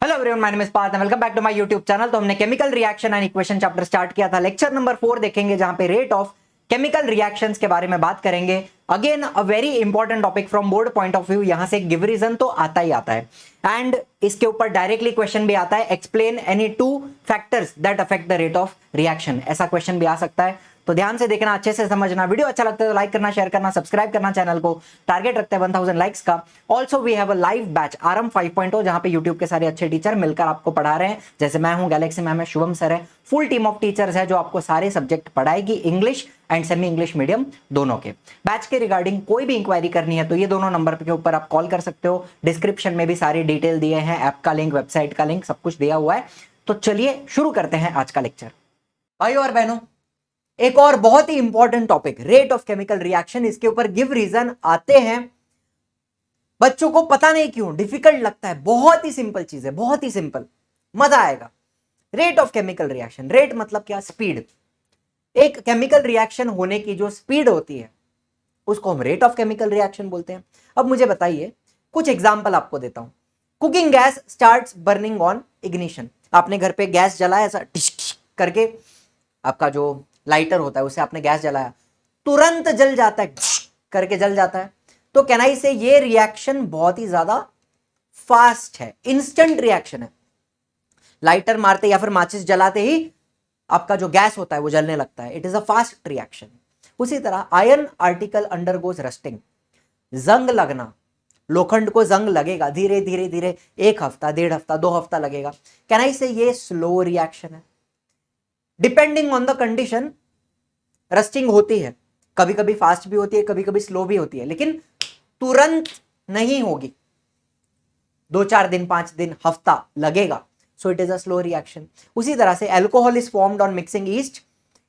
Hello everyone, my name is Parth, welcome back to my YouTube channel. तो हमने chemical reaction and equation chapter start किया था। Lecture number 4 देखेंगे जहां पे रेट ऑफ केमिकल रिएक्शंस के बारे में बात करेंगे। Again a very important topic from board point of view. यहां से गिव रीजन तो आता ही आता है एंड इसके ऊपर डायरेक्टली क्वेश्चन भी आता है, explain any two factors that affect the rate of reaction. ऐसा क्वेश्चन भी आ सकता है, तो ध्यान से देखना, अच्छे से समझना। वीडियो अच्छा लगता है तो लाइक करना, शेयर करना, सब्सक्राइब करना चैनल को। टारगेट रखते हैं 1000 लाइक्स का। Also we have a live batch RM 5.0 जहां पे यूट्यूब के सारे अच्छे टीचर मिलकर आपको पढ़ा रहे हैं। जैसे मैं हूं गैलेक्सी मैम है, शुभम सर है, फुल टीम ऑफ टीचर्स है जो आपको सारे सब्जेक्ट पढ़ाएगी, English and semi English medium दोनों के। बैच के रिगार्डिंग कोई भी इंक्वायरी करनी है तो ये दोनों नंबर के ऊपर आप कॉल कर सकते हो। डिस्क्रिप्शन में भी सारी डिटेल दिए हैं, ऐप का लिंक, वेबसाइट का लिंक, सब कुछ दिया हुआ है। तो चलिए शुरू करते हैं आज का लेक्चर। भाइयों और बहनों, एक और बहुत ही important topic, rate of chemical reaction. इसके ऊपर गिव रीजन आते हैं। बच्चों को पता नहीं क्यों डिफिकल्ट लगता है, बहुत ही सिंपल चीज है, बहुत ही सिंपल, मजा आएगा। Rate of chemical reaction, rate मतलब क्या? स्पीड। एक केमिकल रिएक्शन होने की जो स्पीड होती है उसको हम रेट ऑफ केमिकल रिएक्शन बोलते हैं। अब मुझे बताइए, कुछ एग्जांपल आपको देता हूं। Cooking gas starts burning on ignition. आपने घर पे गैस जलाया, ऐसा टिश टिश करके, आपका जो लाइटर होता है उससे आपने गैस जलाया, तुरंत जल जाता है, करके जल जाता है। तो कैन आई से ये रिएक्शन बहुत ही ज्यादा फास्ट है, इंस्टेंट रिएक्शन है। लाइटर मारते या फिर माचिस जलाते ही आपका जो गैस होता है वो जलने लगता है। It is a fast reaction. उसी तरह आयरन आर्टिकल अंडरगोज रस्टिंग। जंग लगना, लोखंड को जंग लगेगा, धीरे धीरे धीरे, 1 हफ्ता, 1.5 हफ्ता, 2 हफ्ता लगेगा। कैन आई से ये स्लो रिएक्शन है। Depending on the condition rusting होती है, कभी कभी फास्ट भी होती है, कभी कभी स्लो भी होती है, लेकिन तुरंत नहीं होगी। 2-4 दिन, 5 दिन, हफ्ता लगेगा। So it is a slow reaction. उसी तरह से alcohol is formed on mixing east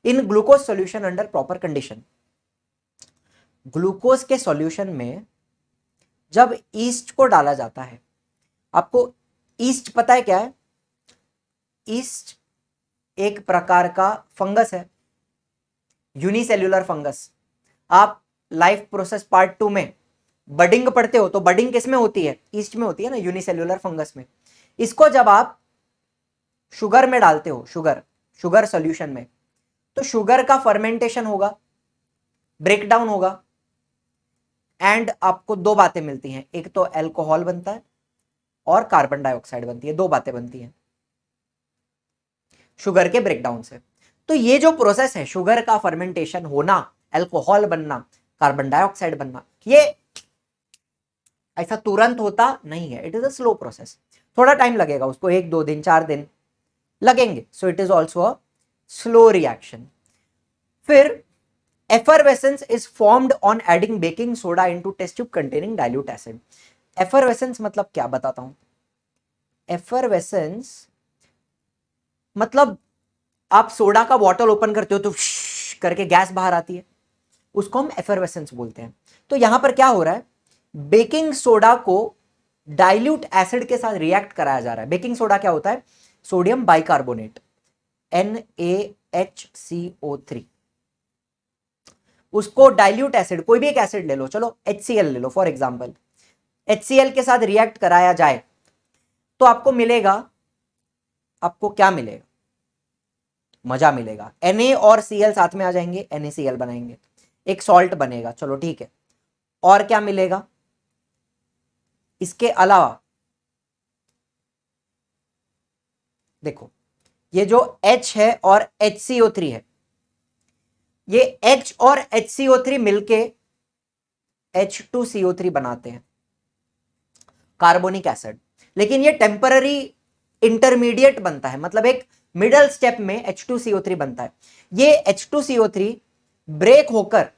in glucose solution under proper condition. Glucose के सॉल्यूशन में जब ईस्ट को डाला जाता है, आपको ईस्ट पता है क्या है? ईस्ट एक प्रकार का फंगस है, यूनिसेल्युलर फंगस। आप लाइफ प्रोसेस पार्ट 2 में बडिंग पढ़ते हो, तो बडिंग किस में होती है? ईस्ट में होती है ना, यूनिसेल्युलर फंगस में। इसको जब आप शुगर में डालते हो, शुगर सॉल्यूशन में, तो शुगर का फर्मेंटेशन होगा, ब्रेकडाउन होगा, एंड आपको 2 बातें मिलती हैं। एक तो एल्कोहल बनता है और कार्बन डाइऑक्साइड बनती है। 2 बातें बनती हैं शुगर के ब्रेकडाउन से। तो ये जो प्रोसेस है, शुगर का फर्मेंटेशन होना, एल्कोहल बनना, कार्बन डाइऑक्साइड बनना, ये ऐसा तुरंत होता नहीं है। It is a slow process, थोड़ा टाइम लगेगा उसको, 1-2 दिन, 4 दिन लगेंगे। So it is also a slow reaction. फिर effervescence is formed on adding baking soda into test tube containing dilute acid. effervescence मतलब क्या, बताता हूं। effervescence मतलब आप सोडा का बॉटल ओपन करते हो तो करके गैस बाहर आती है, उसको हम effervescence बोलते हैं। तो यहां पर क्या हो रहा है, बेकिंग सोडा को डाइल्यूट एसिड के साथ रिएक्ट कराया जा रहा है। बेकिंग सोडा क्या होता है? Sodium bicarbonate, NaHCO3। उसको डाइल्यूट एसिड, कोई भी एक एसिड ले लो, चलो HCl ले लो फॉर एग्जांपल, HCl के साथ रिएक्ट कराया जाए तो आपको मिलेगा, आपको क्या मिलेगा? मजा मिलेगा। Na और Cl साथ में आ जाएंगे, NaCl बनाएंगे, एक सॉल्ट बनेगा, चलो ठीक है। और क्या मिलेगा इसके अलावा? देखो, ये जो H है और HCO3 है, ये H और HCO3 मिलके H2CO3 बनाते हैं, कार्बोनिक एसिड। लेकिन ये टेम्पररी इंटरमीडिएट बनता है, मतलब एक मिडल स्टेप में H2CO3 बनता है। ये H2CO3 ब्रेक होकर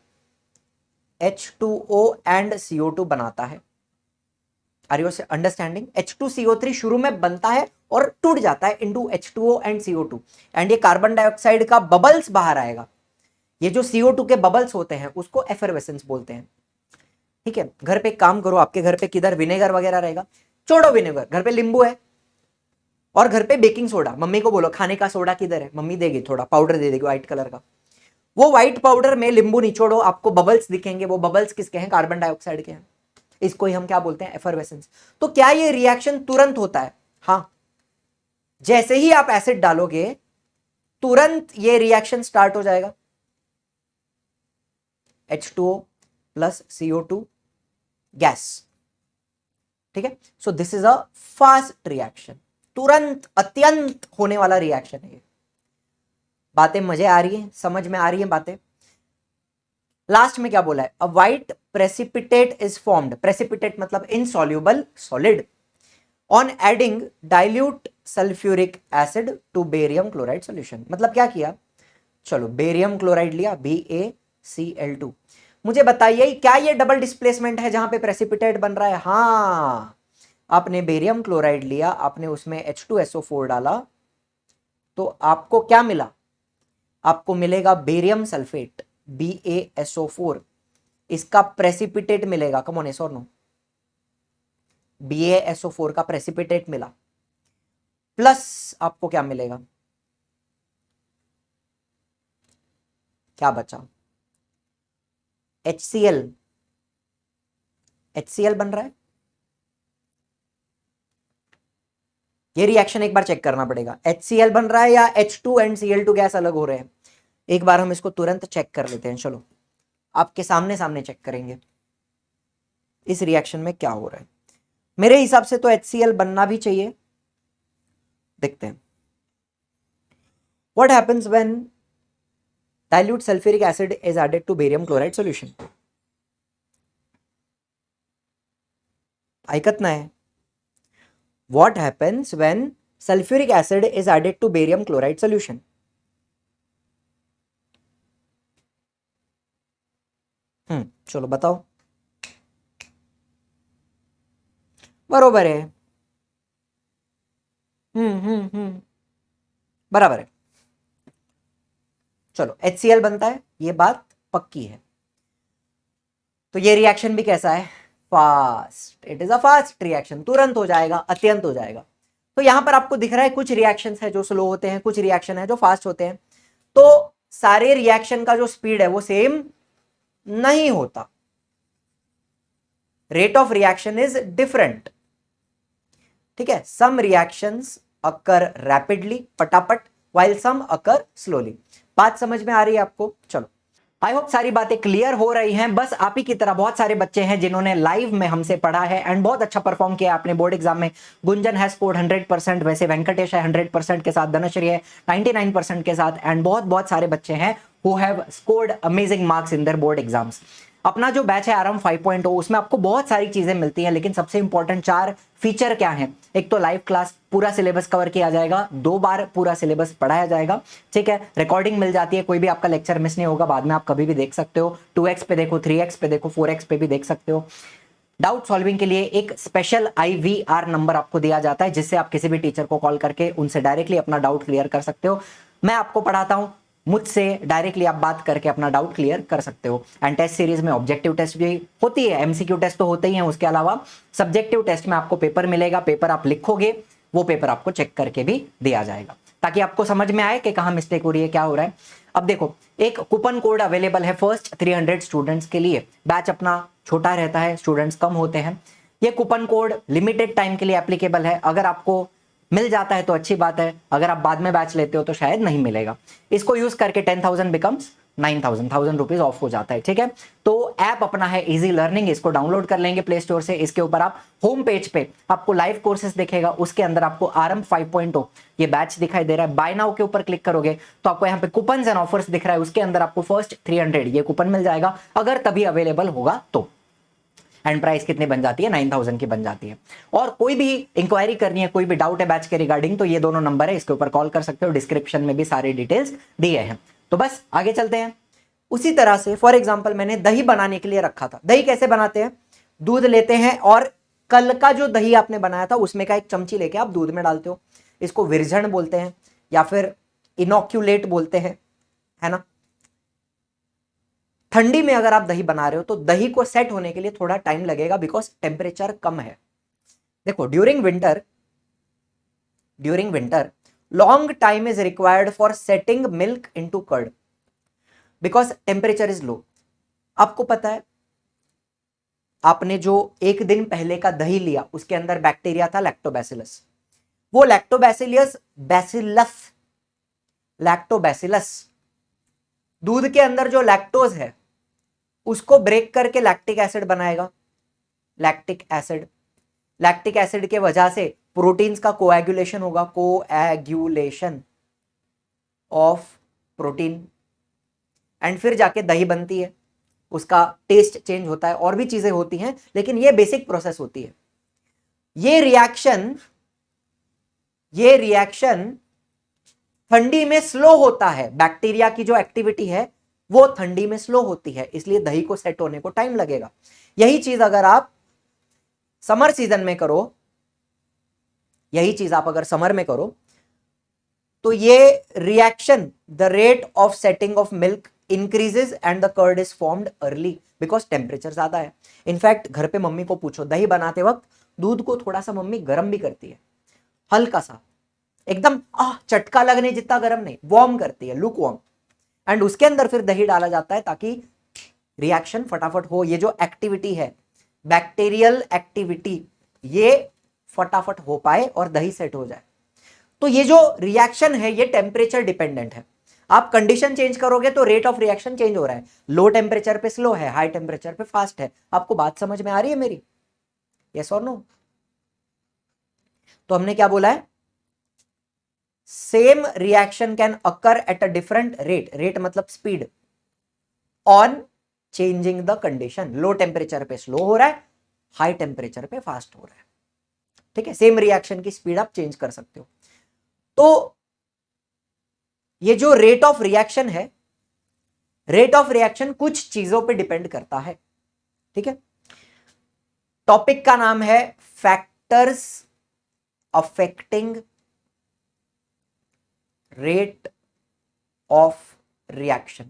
H2O एंड CO2 बनाता है। Are you understanding? H2CO3 शुरू में बनता है और टूट जाता है into H2O and CO2, and ये कार्बन डाइऑक्साइड का बबल्स बाहर आएगा। ये जो CO2 के बबल्स होते हैं उसको एफरवेसेंस बोलते हैं। ठीक है, घर पे काम करो, आपके घर पे किधर विनेगर वगैरह रहेगा, छोड़ो विनेगर, घर पे नींबू है और घर पे बेकिंग सोडा। मम्मी को बोलो खाने का सोडा किधर है, मम्मी देगी, थोड़ा पाउडर दे देगी व्हाइट कलर का। वो व्हाइट पाउडर में नींबू निचोड़ो, आपको बबल्स दिखेंगे। वो बबल्स किसके हैं? कार्बन डाइऑक्साइड के हैं। इसको ही हम क्या बोलते हैं? एफरवेसेंस। तो क्या ये रिएक्शन तुरंत होता है? हाँ, जैसे ही आप एसिड डालोगे तुरंत ये रिएक्शन स्टार्ट हो जाएगा, H2O प्लस CO2 गैस। ठीक है, so this is a fast reaction, तुरंत अत्यंत होने वाला रिएक्शन है ये। बातें मजे आ रही है, समझ में आ रही है बातें। लास्ट में क्या बोला है, a white precipitate is formed, precipitate मतलब insoluble solid, on adding dilute sulphuric acid to barium chloride solution. मतलब क्या किया, चलो बेरियम क्लोराइड लिया BaCl2। मुझे बताइए क्या ये डबल डिस्प्लेसमेंट है जहां पे प्रेसिपिटेट बन रहा है? हाँ, आपने बेरियम क्लोराइड लिया, आपने उसमें H2SO4 डाला, तो आपको क्या मिला, आपको मिलेगा बेरियम सल्फेट BaSO4, इसका प्रेसिपिटेट मिलेगा। कम ऑन, यस और नो? BaSO4 का प्रेसिपिटेट मिला, प्लस आपको क्या मिलेगा, क्या बचा, HCl, HCl बन रहा है। ये रिएक्शन एक बार चेक करना पड़ेगा, HCl बन रहा है या H2 एंड Cl2 गैस अलग हो रहे हैं। एक बार हम इसको तुरंत चेक कर लेते हैं, चलो आपके सामने सामने चेक करेंगे इस रिएक्शन में क्या हो रहा है। मेरे हिसाब से तो HCl बनना भी चाहिए, देखते हैं। What happens when dilute sulfuric acid is added to barium chloride solution? ऐकत नाही. What happens when sulfuric acid is added to barium chloride solution? चलो बताओ. बरोबर है. बराबर है. चलो HCl बनता है, ये बात पक्की है. तो ये रिएक्शन भी कैसा है? Fast. It is a fast reaction, तुरंत हो जाएगा, अत्यंत हो जाएगा. तो यहां पर आपको दिख रहा है कुछ रिएक्शंस है जो स्लो होते हैं, कुछ रिएक्शन है जो फास्ट होते हैं. तो सारे रिएक्शन का जो स्पीड है वो सेम नहीं होता. Rate of reaction is different. ठीक है, सम रिएक्शंस अकर रैपिडली, फटाफट, वाइल सम अकर स्लोली. बात समझ में आ रही है आपको? चलो, आई होप सारी बातें क्लियर हो रही हैं. बस आप ही की तरह बहुत सारे बच्चे हैं जिन्होंने लाइव में हमसे पढ़ा है एंड बहुत अच्छा परफॉर्म किया अपने बोर्ड एग्जाम में. गुंजन है स्कोर्ड 100%, वैसे वेंकटेश है 100% के साथ, धनश्री है 99% के साथ, एंड बहुत बहुत सारे बच्चे हैं who have scored amazing marks in their board exams. अपना जो बैच है आरएम 5.0, उसमें आपको बहुत सारी चीजें मिलती हैं, लेकिन सबसे इंपॉर्टेंट 4 फीचर क्या हैं? एक तो लाइव क्लास, पूरा सिलेबस कवर किया जाएगा, 2 बार पूरा सिलेबस पढ़ाया जाएगा. ठीक है, रिकॉर्डिंग मिल जाती है, कोई भी आपका लेक्चर मिस नहीं होगा, बाद में आप कभी भी देख सकते हो. 2x पे देखो, 3x पे देखो, 4x पे भी देख सकते हो. डाउट सॉल्विंग के लिए एक स्पेशल IVR नंबर आपको दिया जाता है, जिससे आप किसी भी टीचर को कॉल करके उनसे डायरेक्टली अपना डाउट क्लियर कर सकते हो. मैं आपको पढ़ाता हूं, मुझसे डायरेक्टली आप बात करके अपना डाउट क्लियर कर सकते हो. एंड टेस्ट सीरीज में ऑब्जेक्टिव टेस्ट भी होती है, MCQ टेस्ट तो होते ही हैं, उसके अलावा सब्जेक्टिव टेस्ट में आपको पेपर मिलेगा, पेपर आप लिखोगे, वो पेपर आपको चेक करके भी दिया जाएगा, ताकि आपको समझ में आए कि कहां मिस्टेक हो रही है, क्या हो रहा है. अब देखो, एक कूपन कोड अवेलेबल है फर्स्ट 300 स्टूडेंट्स के लिए. बैच अपना छोटा रहता है, स्टूडेंट्स कम होते हैं. ये कूपन कोड लिमिटेड टाइम के लिए एप्लीकेबल है. अगर आपको मिल जाता है तो अच्छी बात है, अगर आप बाद में बैच लेते हो तो शायद नहीं मिलेगा. इसको यूज करके 10,000 बिकम्स 9,000, 1,000 रुपीज ऑफ हो जाता है. ठीक है, तो ऐप अपना है इजी लर्निंग, इसको डाउनलोड कर लेंगे प्ले स्टोर से. इसके ऊपर आप होम पेज पे आपको लाइव कोर्सेज दिखेगा, उसके अंदर आपको आरएम 5.0 ये बैच दिखाई दे रहा है. बाय नाउ के ऊपर क्लिक करोगे तो आपको यहाँ पे कूपन एंड ऑफर्स दिख रहा है, उसके अंदर आपको फर्स्ट 300 ये कूपन मिल जाएगा, अगर तभी अवेलेबल होगा तो. एंड प्राइस कितनी बन जाती है? 9,000 की बन जाती है. और कोई भी इंक्वायरी करनी है, कोई भी डाउट है बैच के रिगार्डिंग, तो ये दोनों नंबर है, इसके ऊपर कॉल कर सकते हो. डिस्क्रिप्शन में भी सारे डिटेल्स दिए हैं. तो बस आगे चलते हैं. उसी तरह से फॉर एग्जांपल मैंने दही बनाने के लिए रखा था. दही कैसे बनाते हैं? दूध लेते हैं और कल का जो दही आपने बनाया था उसमें का एक चमची लेके आप दूध में डालते हो. इसको विरजण बोलते हैं या फिर इनोक्यूलेट बोलते हैं, है ना. ठंडी में अगर आप दही बना रहे हो तो दही को सेट होने के लिए थोड़ा टाइम लगेगा, बिकॉज टेम्परेचर कम है. देखो, during winter long time is required for setting milk into curd, because temperature is low. आपको पता है, आपने जो एक दिन पहले का दही लिया उसके अंदर बैक्टीरिया था लैक्टोबैसिलस. वो लैक्टोबैसिलस दूध के अंदर जो लैक्टोज है उसको ब्रेक करके लैक्टिक एसिड बनाएगा, लैक्टिक एसिड के वजह से प्रोटीन्स का कोएगुलेशन होगा, कोएगुलेशन ऑफ प्रोटीन, एंड फिर जाके दही बनती है, उसका टेस्ट चेंज होता है, और भी चीजें होती हैं, लेकिन ये बेसिक प्रोसेस होती है। ये रिएक्शन ठंडी में स्लो होता है, बैक्टीरिया की जो एक्टिविटी है वो ठंडी में स्लो होती है, इसलिए दही को सेट होने को टाइम लगेगा। यही चीज अगर आप समर सीजन में करो, यही चीज आप अगर समर में करो तो ये reaction, the rate of setting of milk increases and the curd is formed early because temperature ज्यादा है। इनफैक्ट घर पे मम्मी को पूछो, दही बनाते वक्त दूध को थोड़ा सा मम्मी गर्म भी करती है, हल्का सा, एकदम चटका लगने जितना गर्म नहीं, वार्म करती है, लुक वार्म, एंड उसके अंदर फिर दही डाला जाता है ताकि रिएक्शन फटाफट हो। ये जो एक्टिविटी है, बैक्टीरियल एक्टिविटी, ये फटाफट हो पाए और दही सेट हो जाए। तो ये जो रिएक्शन है ये टेम्परेचर डिपेंडेंट है। आप कंडीशन चेंज करोगे तो रेट ऑफ रिएक्शन चेंज हो रहा है, लो टेम्परेचर पे स्लो है, हाई टेम्परेचर पे फास्ट है। आपको बात समझ में आ रही है मेरी? यस और नो? तो हमने क्या बोला है, same reaction can occur at a different rate, rate मतलब speed, on changing the condition. Low temperature पे स्लो हो रहा है, हाई टेम्परेचर पे फास्ट हो रहा है, ठीक है। सेम रिएक्शन की स्पीड आप चेंज कर सकते हो। तो ये जो रेट ऑफ रिएक्शन है, रेट ऑफ रिएक्शन कुछ चीजों पे डिपेंड करता है, ठीक है। टॉपिक का नाम है factors affecting rate of reaction.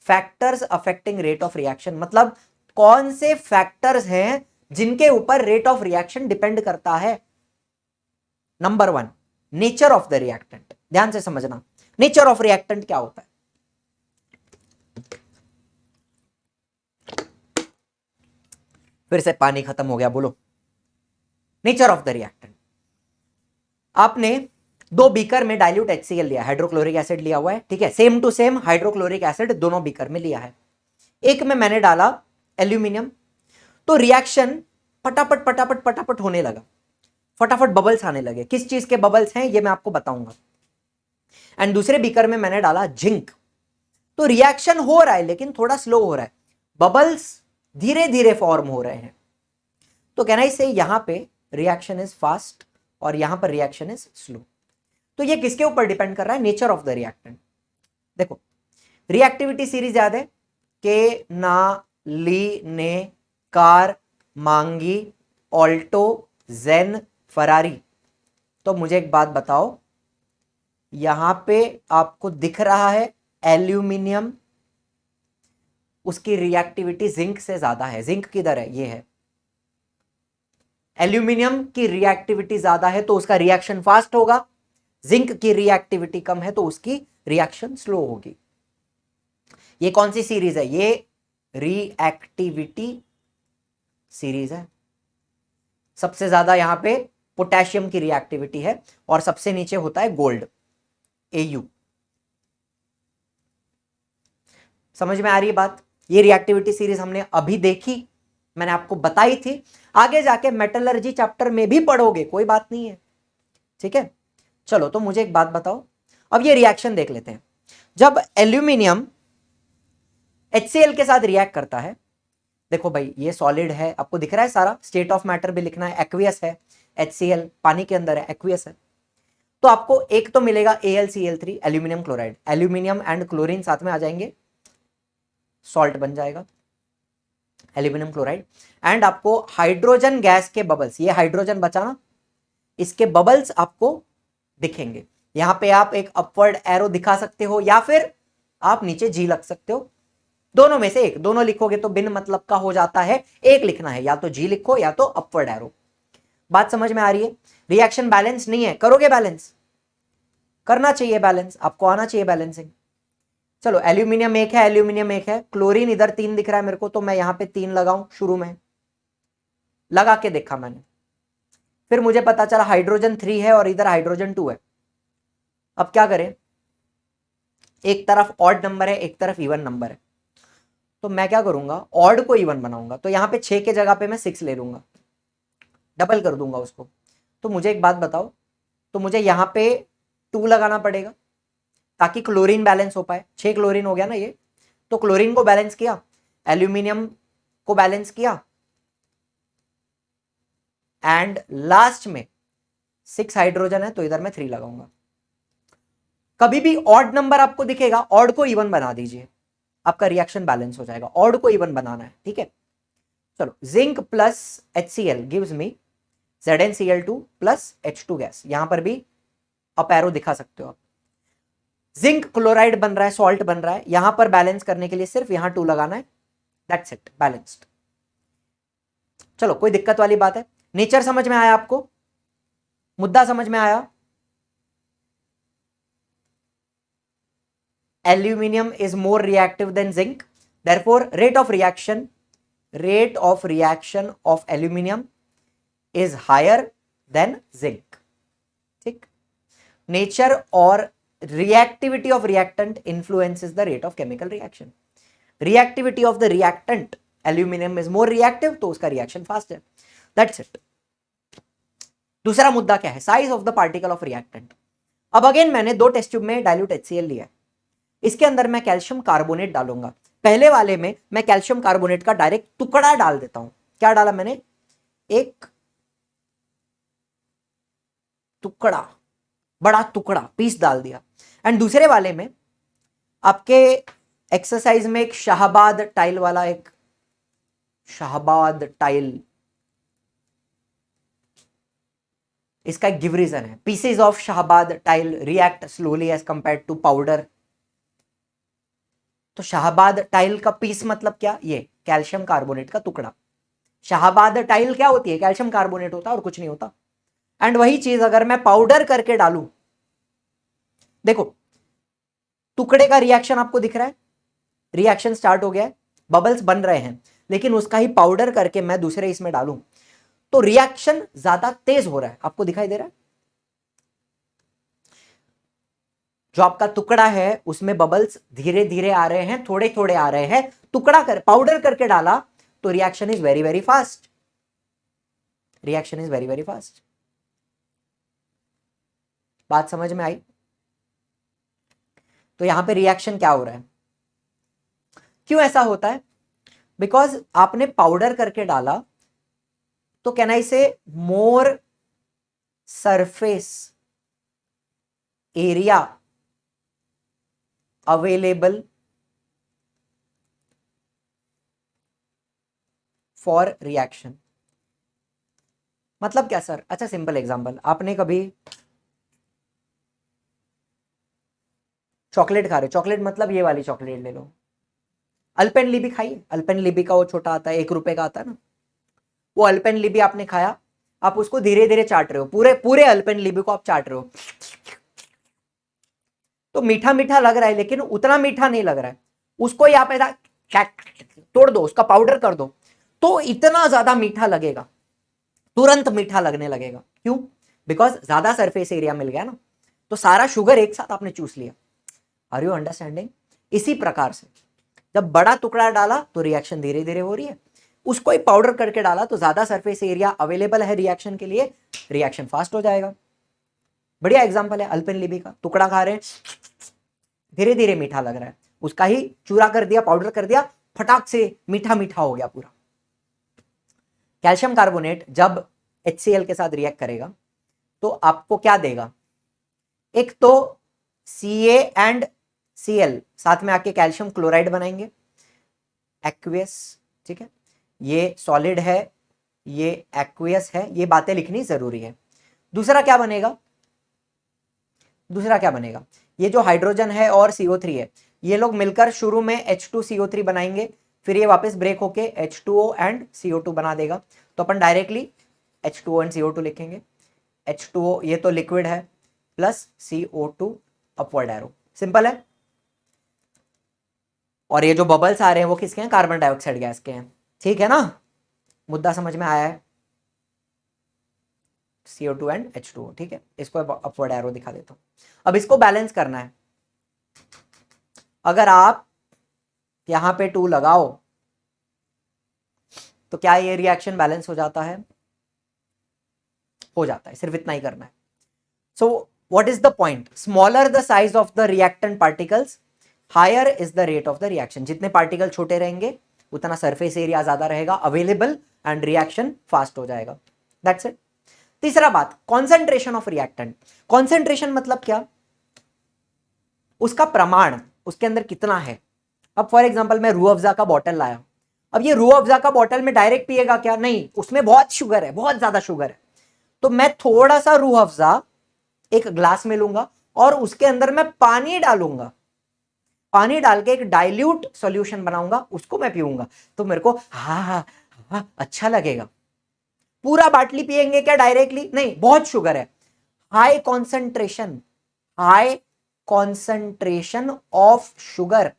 Factors affecting rate of reaction मतलब कौन से फैक्टर्स हैं जिनके ऊपर रेट ऑफ रिएक्शन डिपेंड करता है। Number 1, nature of the reactant. ध्यान से समझना, नेचर ऑफ रिएक्टेंट क्या होता है। फिर से पानी खत्म हो गया, बोलो। नेचर ऑफ द रिएक्टेंट, आपने 2 बीकर में डाइल्यूट HCl लिया, हाइड्रोक्लोरिक एसिड लिया हुआ है, ठीक है, same to same hydrochloric acid दोनों बीकर में लिया है। एक में मैंने डाला एल्यूमिनियम, तो रिएक्शन फटाफट फटाफट फटाफट होने लगा, फटाफट बबल्स आने लगे। किस चीज के बबल्स हैं ये मैं आपको बताऊंगा। एंड दूसरे बीकर में मैंने डाला जिंक, तो रिएक्शन हो रहा है लेकिन थोड़ा स्लो हो रहा है, बबल्स धीरे धीरे फॉर्म हो रहे हैं। तो कहना इससे यहां पे रिएक्शन इज फास्ट और यहां पर रिएक्शन इज स्लो। तो ये किसके ऊपर डिपेंड कर रहा है, नेचर ऑफ द रिएक्टेंट। देखो रिएक्टिविटी सीरीज याद है, के, ना, ली, ने, कार, मांगी, ऑल्टो, जेन, फरारी। तो मुझे एक बात बताओ, यहां पे आपको दिख रहा है एल्यूमिनियम, उसकी रिएक्टिविटी जिंक से ज्यादा है। जिंक किधर है, ये है। एल्यूमिनियम की रिएक्टिविटी ज्यादा है तो उसका रिएक्शन फास्ट होगा, जिंक की रिएक्टिविटी कम है तो उसकी रिएक्शन स्लो होगी। ये कौन सी सीरीज है, ये रिएक्टिविटी सीरीज है। सबसे ज्यादा यहां पे पोटेशियम की रिएक्टिविटी है और सबसे नीचे होता है गोल्ड, AU। समझ में आ रही है बात? ये रिएक्टिविटी सीरीज हमने अभी देखी, मैंने आपको बताई थी, आगे जाके मेटलर्जी चैप्टर में भी पढ़ोगे, कोई बात नहीं है, ठीक है। चलो तो मुझे एक बात बताओ, अब ये रिएक्शन देख लेते हैं। जब एल्यूमिनियम HCl के साथ रिएक्ट करता है, देखो भाई ये सॉलिड है, आपको दिख रहा है सारा, स्टेट ऑफ मैटर भी लिखना है, एक्वियस है, HCl पानी के अंदर है, एक्वियस है। तो आपको एक तो मिलेगा AlCl3, aluminium chloride, aluminium and chlorine साथ में आ जाएंगे, सॉल्ट बन जाएगा एल्यूमिनियम क्लोराइड। एंड आपको हाइड्रोजन गैस के बबल्स, ये हाइड्रोजन बचा ना, इसके बबल्स आपको दिखेंगे। यहां पे आप एक अपवर्ड एरो दिखा सकते हो या फिर आप नीचे जी लग सकते हो, दोनों में से एक। दोनों लिखोगे तो बिन मतलब का हो जाता है, एक लिखना है, या तो जी लिखो या तो अपवर्ड एरो। बात समझ में आ रही है? रिएक्शन बैलेंस नहीं है, करोगे बैलेंस, करना चाहिए बैलेंस, आपको आना चाहिए बैलेंसिंग। चलो एल्यूमिनियम एक है, एल्यूमिनियम एक है, क्लोरीन इधर 3 दिख रहा है मेरे को, तो मैं यहां पे 3 लगाऊं, शुरू में लगा के देखा मैंने, फिर मुझे पता चला हाइड्रोजन 3 है और इधर हाइड्रोजन 2 है। अब क्या करें, एक तरफ ऑड नंबर है एक तरफ इवन नंबर है, तो मैं क्या करूंगा, ऑड को इवन बनाऊंगा। तो यहां पे 6 के जगह पे मैं 6 ले लूंगा, डबल कर दूंगा उसको। तो मुझे एक बात बताओ, तो मुझे यहां पे 2 लगाना पड़ेगा ताकि क्लोरीन बैलेंस हो पाए। 6 क्लोरीन हो गया ना ये, तो क्लोरीन को बैलेंस किया, एल्यूमिनियम को बैलेंस किया, एंड लास्ट में 6 हाइड्रोजन है तो इधर मैं 3 लगाऊंगा। कभी भी ऑड नंबर आपको दिखेगा, ऑड को इवन बना दीजिए, आपका रिएक्शन बैलेंस हो जाएगा। ऑड को इवन बनाना है, ठीक है। चलो, zinc plus HCl gives me ZnCl2 plus H2 gas. यहां पर भी अप एरो दिखा सकते हो आप। जिंक क्लोराइड बन रहा है, सॉल्ट बन रहा है, यहां पर बैलेंस करने के लिए सिर्फ यहां 2 लगाना है, दैट्स इट, बैलेंस्ड। चलो, कोई दिक्कत वाली बात है? नेचर समझ में आया आपको, मुद्दा समझ में आया? Aluminium is more reactive than zinc, therefore rate of reaction of aluminium is higher than zinc, ठीक। nature और reactivity of reactant influences the rate of chemical reaction. reactivity of the reactant, aluminium is more reactive, तो उसका reaction fast है, that's it। दूसरा मुद्दा क्या है, size of the particle of reactant. अब अगेन मैंने 2 टेस्ट ट्यूब में डाइल्यूट HCl लिया है, इसके अंदर मैं कैल्शियम कार्बोनेट डालूंगा। पहले वाले में मैं कैल्शियम कार्बोनेट का डायरेक्ट टुकड़ा डाल देता हूं। क्या डाला मैंने, एक टुकड़ा, बड़ा टुकड़ा पीस डाल दिया। एंड दूसरे वाले में आपके एक्सरसाइज में एक शाहबाद टाइल वाला, एक शाहबाद टाइल, इसका एक गिव रीजन है, pieces of Shahabad tile react slowly as compare to powder. तो शाहबाद टाइल का पीस मतलब क्या, ये कैल्शियम कार्बोनेट का टुकड़ा। शाहबाद टाइल क्या होती है, कैल्शियम कार्बोनेट होता है और कुछ नहीं होता। एंड वही चीज अगर मैं पाउडर करके डालूं, देखो टुकड़े का रिएक्शन आपको दिख रहा है, रिएक्शन स्टार्ट हो गया है, बबल्स बन रहे हैं, लेकिन उसका ही पाउडर करके मैं दूसरे इसमें डालूं तो रिएक्शन ज्यादा तेज हो रहा है, आपको दिखाई दे रहा है। जो आपका टुकड़ा है उसमें बबल्स धीरे धीरे आ रहे हैं, थोड़े थोड़े आ रहे हैं। टुकड़ा कर पाउडर करके डाला तो reaction is very very fast, reaction is very very fast. बात समझ में आई? तो यहां पे रिएक्शन क्या हो रहा है, क्यों ऐसा होता है, बिकॉज आपने पाउडर करके डाला तो can I say more surface area available for reaction. मतलब क्या सर? अच्छा, सिंपल एग्जांपल, आपने कभी चॉकलेट खा रहे, चॉकलेट मतलब ये वाली चॉकलेट ले लो, अल्पेनलिबे खाइए, अल्पेनलिबे का वो छोटा आता है, 1 रुपए का आता है ना, वो अल्पेनलिबे आपने खाया, आप उसको धीरे धीरे चाट रहे हो, पूरे पूरे अल्पेनलिबे को आप चाट रहे हो, तो मीठा मीठा लग रहा है लेकिन उतना मीठा नहीं लग रहा है। उसको आप ऐसा तोड़ दो, उसका पाउडर कर दो तो इतना ज्यादा मीठा लगेगा, तुरंत मीठा लगने लगेगा। क्यों? बिकॉज ज्यादा सरफेस एरिया मिल गया ना, तो सारा शुगर एक साथ आपने चूस लिया। Are you understanding? इसी प्रकार से जब बड़ा टुकड़ा डाला तो रिएक्शन धीरे धीरे हो रही है, उसको ही पाउडर करके डाला तो ज्यादा सरफेस एरिया अवेलेबल है रिएक्शन के लिए, रिएक्शन फास्ट हो जाएगा। बढ़िया एग्जांपल है अल्पेनलिबे का, टुकड़ा खा रहे हैं, धीरे धीरे मीठा लग रहा है, उसका ही चूरा कर दिया, पाउडर कर दिया, फटाक से मीठा मीठा हो गया पूरा। कैल्शियम कार्बोनेट जब HCl के साथ रिएक्ट करेगा तो आपको क्या देगा, एक तो Ca एंड Cl साथ में आके कैल्शियम क्लोराइड बनाएंगे, एक्वियस, ठीक है, ये सॉलिड है, ये एक्वियस है, ये बातें लिखनी जरूरी है। दूसरा क्या बनेगा, दूसरा क्या बनेगा, ये जो हाइड्रोजन है और CO3 है, ये लोग मिलकर शुरू में H2CO3 बनाएंगे, फिर ये वापस ब्रेक होके H2O एंड CO2 बना देगा। तो अपन डायरेक्टली H2O एंड CO2 लिखेंगे। H2O ये तो लिक्विड है, plus CO2 upward arrow, simple है। और ये जो बबल्स आ रहे हैं वो किसके हैं, कार्बन डाइऑक्साइड गैस के हैं, ठीक है ना? मुद्दा समझ में आया है? CO2 एंड H2O, ठीक है, इसको अपवर्ड एरो दिखा देता हूं। अब इसको बैलेंस करना है। अगर आप यहां पे 2 लगाओ तो क्या ये रिएक्शन बैलेंस हो जाता है? हो जाता है, सिर्फ इतना ही करना है। So what is the point? Smaller the size of the reactant particles, higher is the rate of the reaction. जितने पार्टिकल छोटे रहेंगे उतना सरफेस एरिया ज्यादा रहेगा अवेलेबल एंड रिएक्शन फास्ट हो जाएगा। That's it. तीसरा बात, कॉन्सेंट्रेशन ऑफ रिएक्टेंट। कॉन्सेंट्रेशन मतलब क्या? उसका प्रमाण, उसके अंदर कितना है। अब फॉर एग्जांपल मैं रूह अफ़ज़ा का बॉटल लाया, अब ये रूह अफ़ज़ा का बॉटल में डायरेक्ट पिएगा क्या? नहीं, उसमें बहुत शुगर है, बहुत ज्यादा शुगर है। तो मैं थोड़ा सा रूह अफ़ज़ा एक ग्लास में लूंगा और उसके अंदर मैं पानी डालूंगा, पानी डाल के एक डाइल्यूट सॉल्यूशन बनाऊंगा, उसको मैं पीऊंगा तो मेरे को हाँ अच्छा लगेगा। पूरा बाटली पिएंगे क्या डायरेक्टली? नहीं, बहुत शुगर है, high concentration, high concentration of sugar,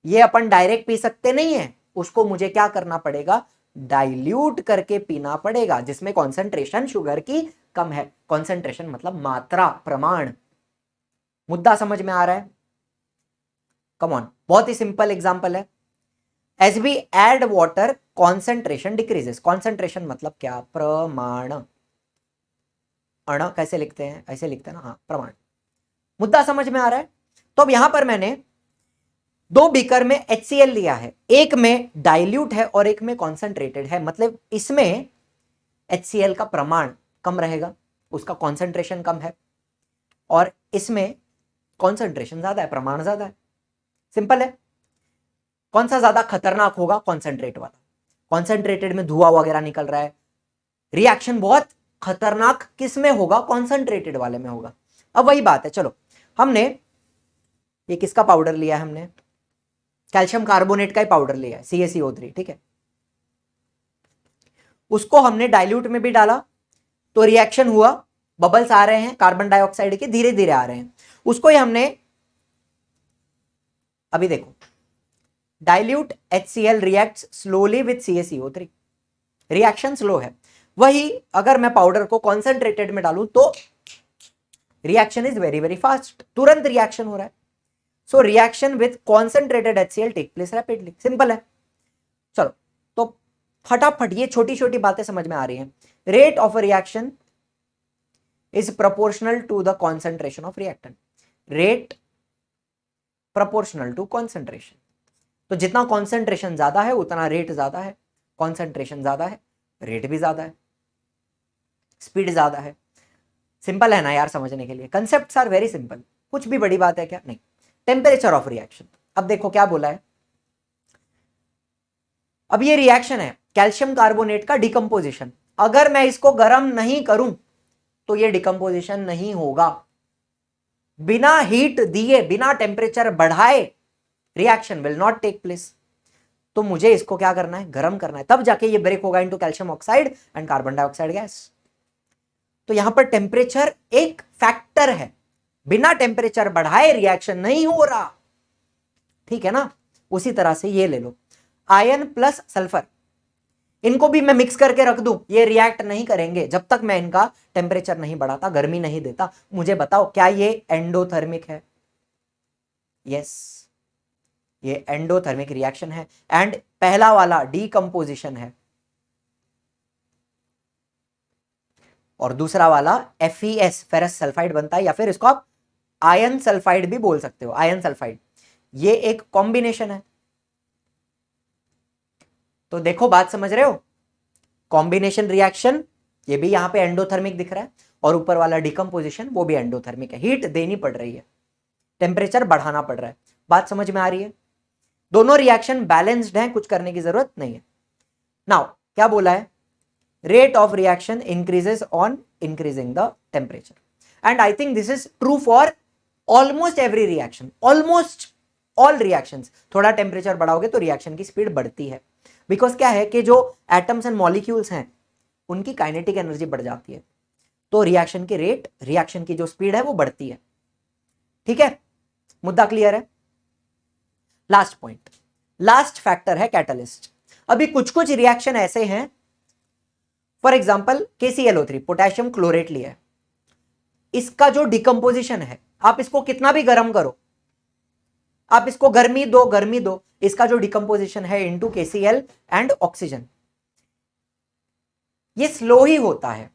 ये अपन डायरेक्ट पी सकते नहीं है, उसको मुझे क्या करना पड़ेगा? डाइल्यूट करके पीना पड़ेगा, जिसमें कॉन्सेंट्रेशन शुगर की कम है। कॉन्सेंट्रेशन मतलब मात्रा, प्रमाण। मुद्दा समझ में आ रहा है? कम ऑन, बहुत ही सिंपल एग्जांपल है। As we add water concentration decreases. Concentration मतलब क्या? प्रमाण। अण कैसे लिखते हैं? ऐसे लिखते हैं ना, हाँ, प्रमाण। मुद्दा समझ में आ रहा है? तो अब यहां पर मैंने 2 बीकर में HCl लिया है, एक में डाइल्यूट है और एक में कॉन्सेंट्रेटेड है, मतलब इसमें HCl का प्रमाण कम रहेगा, उसका कॉन्सेंट्रेशन कम है, और इसमें कॉन्सेंट्रेशन ज्यादा है, प्रमाण ज्यादा है। सिंपल है। कौन सा ज्यादा खतरनाक होगा? कॉन्सेंट्रेट वाला। कॉन्सेंट्रेटेड में धुआं वगैरह निकल रहा है, रिएक्शन बहुत खतरनाक किस में होगा? कॉन्सेंट्रेटेड वाले में होगा। अब वही बात है, चलो हमने ये किसका पाउडर लिया है? हमने कैल्शियम कार्बोनेट का ही पाउडर लिया है, CaCO3, ठीक है। उसको हमने डाइल्यूट में भी डाला तो रिएक्शन हुआ, बबल्स आ रहे हैं कार्बन डाइऑक्साइड के, धीरे धीरे आ रहे हैं। उसको ही हमने, अभी देखो, dilute HCl reacts slowly with CaCO3, reaction slow है। वही अगर मैं पाउडर को कॉन्सेंट्रेटेड में डालूं तो reaction is very very fast, तुरंत रिएक्शन हो रहा है। So reaction with concentrated HCl take place rapidly. Simple है। चलो तो फटाफट ये छोटी छोटी बातें समझ में आ रही हैं। Rate of reaction is proportional to the concentration of reactant. Rate proportional to concentration. तो जितना कॉन्सेंट्रेशन ज्यादा है उतना रेट ज्यादा है, कॉन्सेंट्रेशन ज्यादा है रेट भी ज्यादा है, स्पीड ज्यादा है। सिंपल है ना यार समझने के लिए? कंसेप्ट्स आर वेरी सिंपल, कुछ भी बड़ी बात है क्या? नहीं। टेम्परेचर ऑफ रिएक्शन, अब देखो क्या बोला है। अब ये रिएक्शन है कैल्शियम कार्बोनेट का डिकम्पोजिशन, अगर मैं इसको गर्म नहीं करूं तो ये डिकम्पोजिशन नहीं होगा। बिना हीट दिए, बिना टेम्परेचर बढ़ाए reaction will not take place. तो मुझे इसको क्या करना है? गर्म करना है, तब जाके ये ब्रेक होगा into calcium oxide and carbon dioxide gas. तो यहां पर टेम्परेचर एक फैक्टर है, बिना टेम्परेचर बढ़ाए रिएक्शन नहीं हो रहा, ठीक है ना। उसी तरह से ये ले लो, आयन प्लस सल्फर, इनको भी मैं मिक्स करके रख दूं, ये रिएक्ट नहीं करेंगे जब तक मैं इनका टेम्परेचर नहीं बढ़ाता, गर्मी नहीं देता। मुझे बताओ क्या ये एंडोथर्मिक है? यस, ये एंडोथर्मिक रिएक्शन है। एंड पहला वाला डीकंपोजिशन है और दूसरा वाला FeS फेरस सल्फाइड बनता है, या फिर इसको आप आयन सल्फाइड भी बोल सकते हो, आयन सल्फाइड। ये एक कॉम्बिनेशन है। तो देखो बात समझ रहे हो? कॉम्बिनेशन रिएक्शन, ये भी यहां पे एंडोथर्मिक दिख रहा है, और ऊपर वाला डिकम्पोजिशन वो भी एंडोथर्मिक है, हीट देनी पड़ रही है, टेम्परेचर बढ़ाना पड़ रहा है। बात समझ में आ रही है? दोनों रिएक्शन बैलेंस्ड हैं, कुछ करने की जरूरत नहीं है। नाउ क्या बोला है? Rate of reaction increases on increasing the temperature. And I think this is true for almost every reaction, almost all reactions. थोड़ा टेम्परेचर बढ़ाओगे तो रिएक्शन की स्पीड बढ़ती है, बिकॉज क्या है कि जो एटम्स एंड मॉलिक्यूल्स हैं उनकी काइनेटिक एनर्जी बढ़ जाती है, तो रिएक्शन की रेट, रिएक्शन की जो स्पीड है वो बढ़ती है। ठीक है, मुद्दा क्लियर है? लास्ट पॉइंट, लास्ट फैक्टर है कैटलिस्ट। अभी कुछ कुछ रिएक्शन ऐसे हैं for example KClO3 potassium chlorate लिया है, इसका जो डिकम्पोजिशन है, आप इसको कितना भी गर्म करो, आप इसको गर्मी दो, इसका जो डिकम्पोजिशन है इनटू KCl एंड ऑक्सीजन, ये स्लो ही होता है।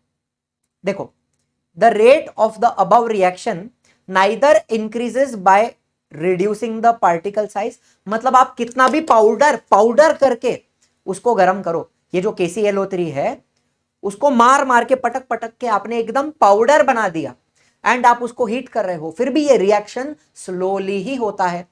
देखो, the rate of the above reaction neither increases by reducing the particle size, मतलब आप कितना भी पाउडर करके उसको गर्म करो, ये जो KClO3 है उसको मार के पटक के आपने एकदम पाउडर बना दिया एंड आप उसको हीट कर रहे हो, फिर भी ये रिएक्शन स्लोली ही होता है।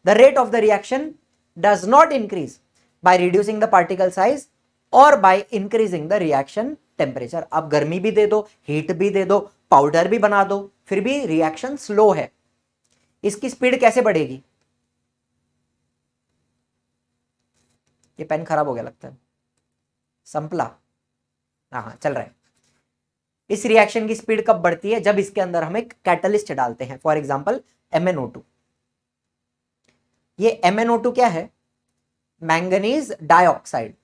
The rate of the reaction does not increase by reducing the particle size और by increasing the reaction temperature. आप गर्मी भी दे दो, हीट भी दे दो, पाउडर भी बना दो, फिर भी रिएक्शन स्लो है। इसकी स्पीड कैसे बढ़ेगी? ये पेन खराब हो गया लगता है, संपला। हाँ, चल रहा है। इस रिएक्शन की स्पीड कब बढ़ती है? जब इसके अंदर हम एक कैटलिस्ट डालते हैं, फॉर एग्जांपल MnO2। ये MnO2 क्या है? Manganese dioxide.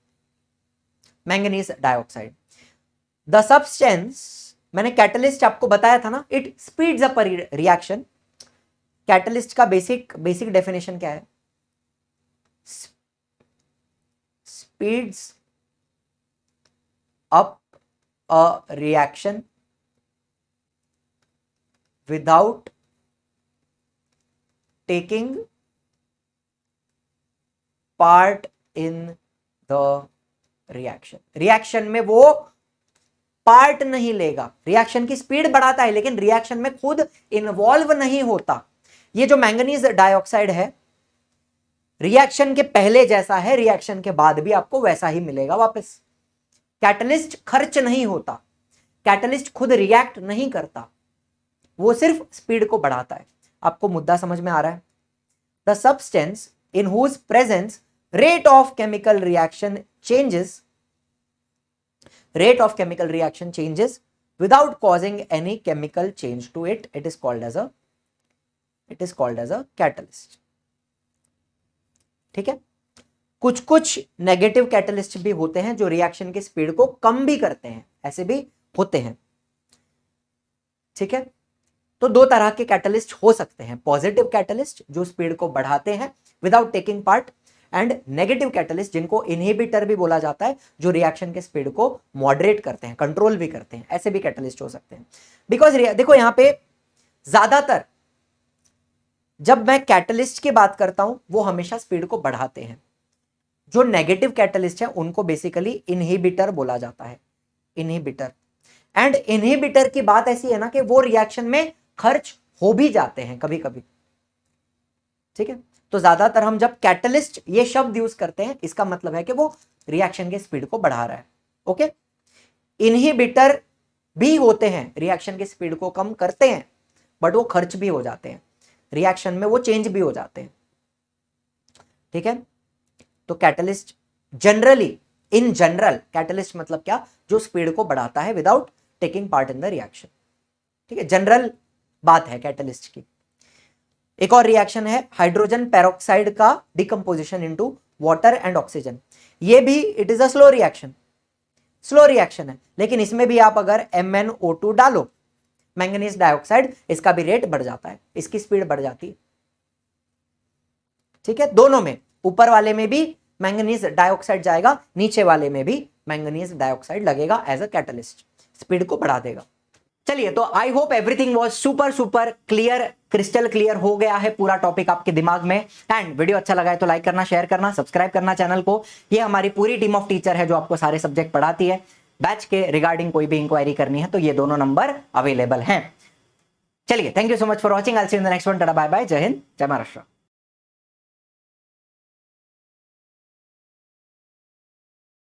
द सब्सटेंस, मैंने कैटलिस्ट आपको बताया था ना, it speeds up reaction. Catalyst का बेसिक डेफिनेशन क्या है? Speeds up a reaction without taking part in the reaction में वो पार्ट नहीं लेगा। रिएक्शन की स्पीड बढ़ाता है लेकिन रिएक्शन में खुद इन्वॉल्व नहीं होता। ये जो मैंगनीज डाइऑक्साइड है, रिएक्शन के पहले जैसा है, रिएक्शन के बाद भी आपको वैसा ही मिलेगा वापस। कैटलिस्ट खर्च नहीं होता, कैटलिस्ट खुद रिएक्ट नहीं करता, वो सिर्फ स्पीड को बढ़ाता है। आपको मुद्दा समझ में आ रहा है? The substance in whose presence rate of chemical reaction changes without causing any chemical change to it, it is called as a catalyst। ठीक है? कुछ नेगेटिव कैटलिस्ट भी होते हैं जो रिएक्शन की स्पीड को कम भी करते हैं, ऐसे भी होते हैं। ठीक है? तो दो तरह के कैटलिस्ट हो सकते हैं, पॉजिटिव कैटलिस्ट जो स्पीड को बढ़ाते हैं without taking part, and negative catalyst जिनको इनहिबिटर भी बोला जाता है, जो रिएक्शन के स्पीड को मॉडरेट करते हैं, कंट्रोल भी करते हैं। ऐसे भी कैटलिस्ट हो सकते हैं। बिकॉज देखो यहां पे ज्यादातर जब मैं कैटलिस्ट की बात करता हूं वो हमेशा स्पीड को बढ़ाते हैं। जो नेगेटिव कैटलिस्ट है उनको बेसिकली इनहिबिटर बोला जाता है, इनहिबिटर। एंड इनहिबिटर की बात ऐसी है ना कि वो रिएक्शन में खर्च हो भी जाते हैं कभी कभी। ठीक है? तो ज्यादातर हम जब कैटलिस्ट ये शब्द यूज करते हैं, इसका मतलब है कि वो रिएक्शन के स्पीड को बढ़ा रहा है। ओके? इनहिबिटर भी होते हैं, रिएक्शन की स्पीड को कम करते हैं, बट वो खर्च भी हो जाते हैं, रिएक्शन में वो चेंज भी हो जाते हैं। ठीक है? तो catalyst generally, in general, catalyst मतलब क्या? जो स्पीड को बढ़ाता है without taking part in the reaction. ठीक है? जनरल बात है कैटलिस्ट की। एक और रिएक्शन है हाइड्रोजन पेरोक्साइड का decomposition into water and oxygen. ये भी it is a slow reaction है, लेकिन इसमें भी आप अगर MnO2 डालो, मैंगनीज डाइऑक्साइड, इसका भी रेट बढ़ जाता है, इसकी स्पीड बढ़ जाती है। ठीक है? दोनों में, ऊपर वाले में भी मैंगनीज डाइऑक्साइड जाएगा, नीचे वाले में भी मैंगनीज डाइऑक्साइड लगेगा एज अ कैटलिस्ट, स्पीड को बढ़ा देगा। चलिए, तो I hope everything was super clear, crystal clear हो गया है पूरा टॉपिक आपके दिमाग में। एंड वीडियो अच्छा लगा है तो लाइक करना, शेयर करना, सब्सक्राइब करना चैनल को। ये हमारी पूरी टीम ऑफ टीचर है जो आपको सारे सब्जेक्ट पढ़ाती है। बैच के रिगार्डिंग कोई भी इंक्वायरी करनी है तो ये दोनों नंबर अवेलेबल हैं। चलिए, thank you so much for watching. I will see you in the next one. Tata, bye bye, जय हिंद, जय महाराष्ट्र।